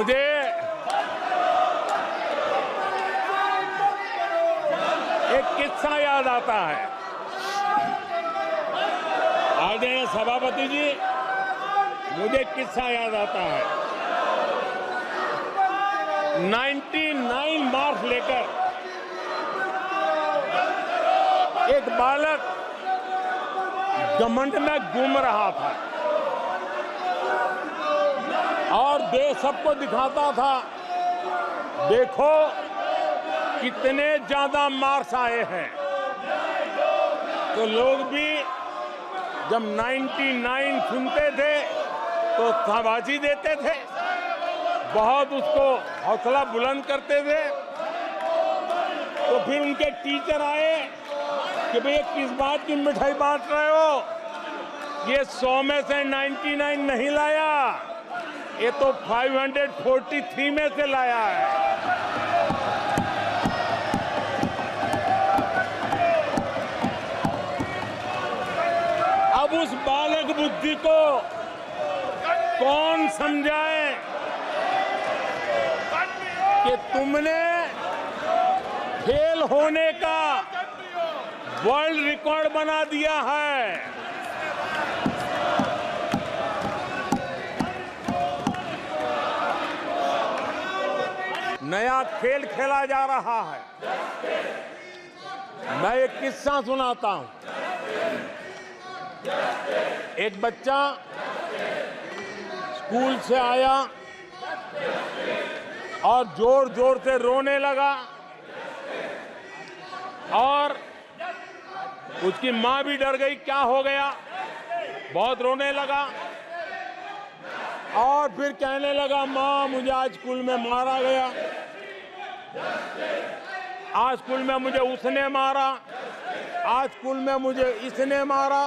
मुझे एक किस्सा याद आता है। आदरणीय सभापति जी, मुझे एक किस्सा याद आता है। 99 मार्क्स लेकर एक बालक घमंड में घूम रहा था और देश सबको दिखाता था, देखो कितने ज्यादा मार्क्स आए हैं। तो लोग भी जब 99 सुनते थे तो शाबाशी देते थे, बहुत उसको हौसला बुलंद करते थे। तो फिर उनके टीचर आए कि भैया किस बात की मिठाई बांट रहे हो, ये 100 में से 99 नहीं लाया, ये तो 543 में से लाया है। अब उस बालक बुद्धि को कौन समझाए कि तुमने फेल होने का वर्ल्ड रिकॉर्ड बना दिया है। नया खेल खेला जा रहा है। मैं एक किस्सा सुनाता हूं। एक बच्चा स्कूल से आया और जोर जोर से रोने लगा और उसकी माँ भी डर गई, क्या हो गया, बहुत रोने लगा और फिर कहने लगा, माँ मुझे आज स्कूल में मारा गया, आज स्कूल में मुझे उसने मारा, आज स्कूल में मुझे इसने मारा,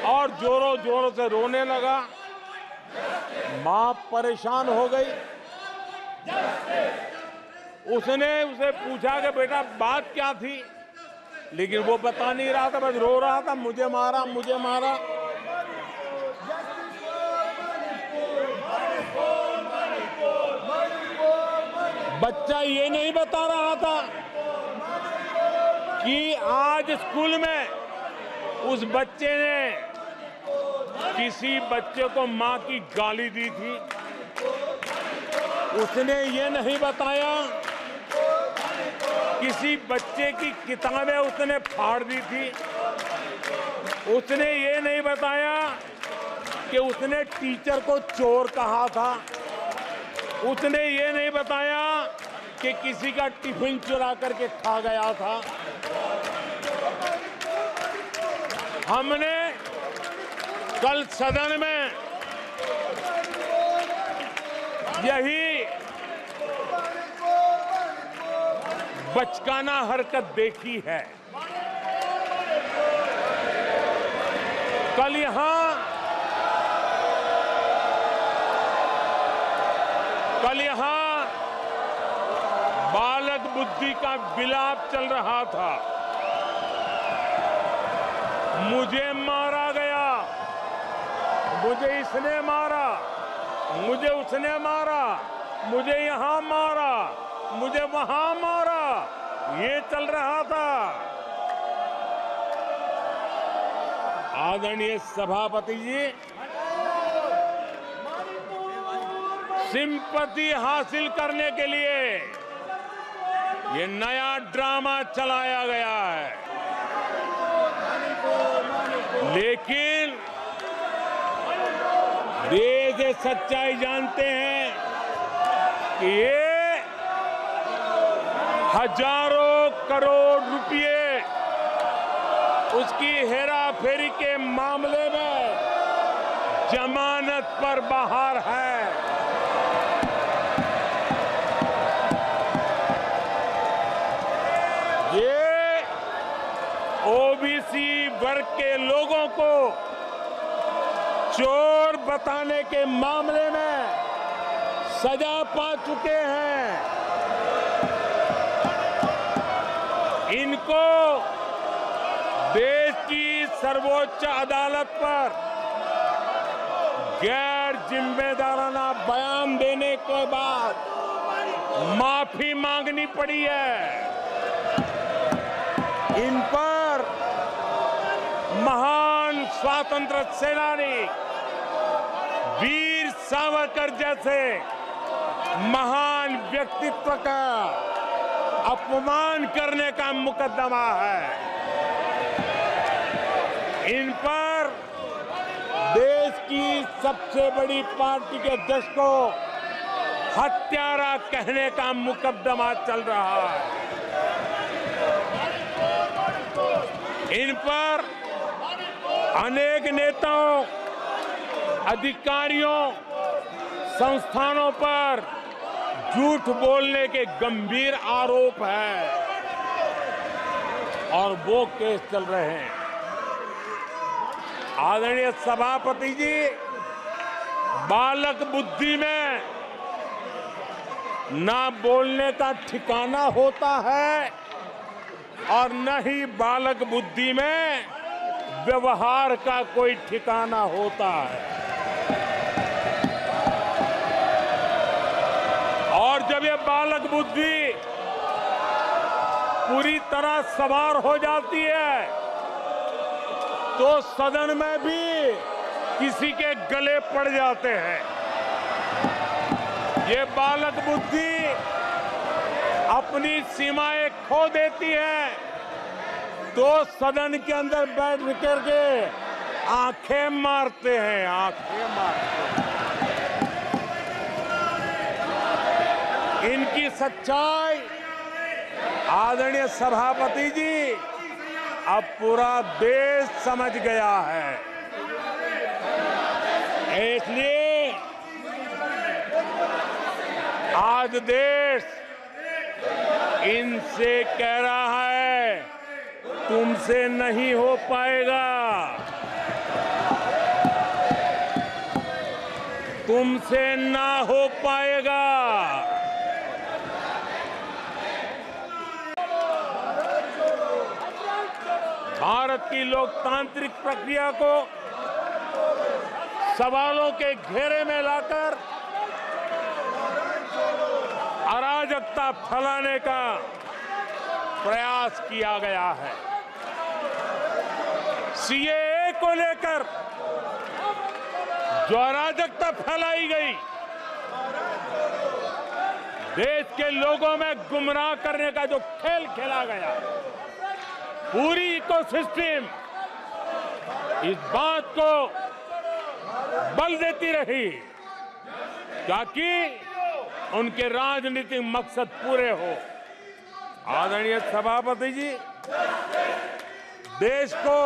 और जोरों जोरों से रोने लगा। माँ परेशान हो गई। उसने उसे पूछा कि बेटा बात क्या थी, लेकिन वो बता नहीं रहा था, बस रो रहा था, मुझे मारा मुझे मारा। बच्चा ये नहीं बता रहा था कि आज स्कूल में उस बच्चे ने किसी बच्चे को मां की गाली दी थी। उसने ये नहीं बताया किसी बच्चे की किताबें उसने फाड़ दी थी। उसने ये नहीं बताया कि उसने टीचर को चोर कहा था। उसने ये नहीं बताया कि किसी का टिफिन चुरा करके खा गया था। हमने कल सदन में यही बचकाना हरकत देखी है। कल यहां बालक बुद्धि का विलाप चल रहा था। मुझे मारा गया, मुझे इसने मारा, मुझे उसने मारा, मुझे यहां मारा, मुझे वहां मारा, ये चल रहा था। आदरणीय सभापति जी, सिंपैथी हासिल करने के लिए ये नया ड्रामा चलाया गया है। लेकिन देश ये सच्चाई जानते हैं कि ये हजारों करोड़ रुपए उसकी हेराफेरी के मामले में जमानत पर बाहर है। ये ओबीसी वर्ग के लोगों को चोर बताने के मामले में सजा पा चुके हैं। इनको देश की सर्वोच्च अदालत पर गैर जिम्मेदाराना बयान देने के बाद माफी मांगनी पड़ी है। इन पर महान स्वातंत्र सेनानी वीर सावरकर जैसे महान व्यक्तित्व का अपमान करने का मुकदमा है। इन पर देश की सबसे बड़ी पार्टी के अध्यक्ष को हत्यारा कहने का मुकदमा चल रहा है। इन पर अनेक नेताओं, अधिकारियों, संस्थानों पर झूठ बोलने के गंभीर आरोप है और वो केस चल रहे हैं। आदरणीय सभापति जी, बालक बुद्धि में ना बोलने का ठिकाना होता है और न ही बालक बुद्धि में व्यवहार का कोई ठिकाना होता है। और जब ये बालक बुद्धि पूरी तरह सवार हो जाती है तो सदन में भी किसी के गले पड़ जाते हैं। ये बालक बुद्धि अपनी सीमाएं खो देती है तो सदन के अंदर बैठ करके आंखें मारते हैं, आंखें मारते हैं। इनकी सच्चाई आदरणीय सभापति जी अब पूरा देश समझ गया है। इसलिए आज देश इनसे कह रहा है तुमसे नहीं हो पाएगा, तुमसे ना हो पाएगा। भारत की लोकतांत्रिक प्रक्रिया को सवालों के घेरे में लाकर अराजकता फैलाने का प्रयास किया गया है। सीएए को लेकर जो अराजकता फैलाई गई, देश के लोगों में गुमराह करने का जो खेल खेला गया, पूरी इकोसिस्टम इस बात को बल देती रही ताकि उनके राजनीतिक मकसद पूरे हो। आदरणीय सभापति जी, देश को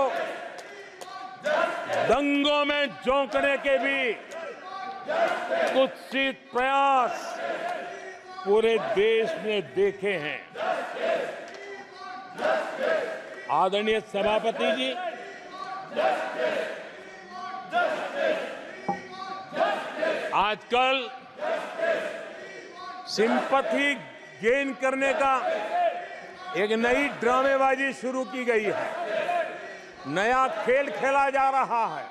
दंगों में झोंकने के भी कुत्सित प्रयास पूरे देश ने देखे हैं। आदरणीय सभापति जी, आजकल सिंपैथी गेन करने का एक नई ड्रामेबाजी शुरू की गई है, नया खेल खेला जा रहा है।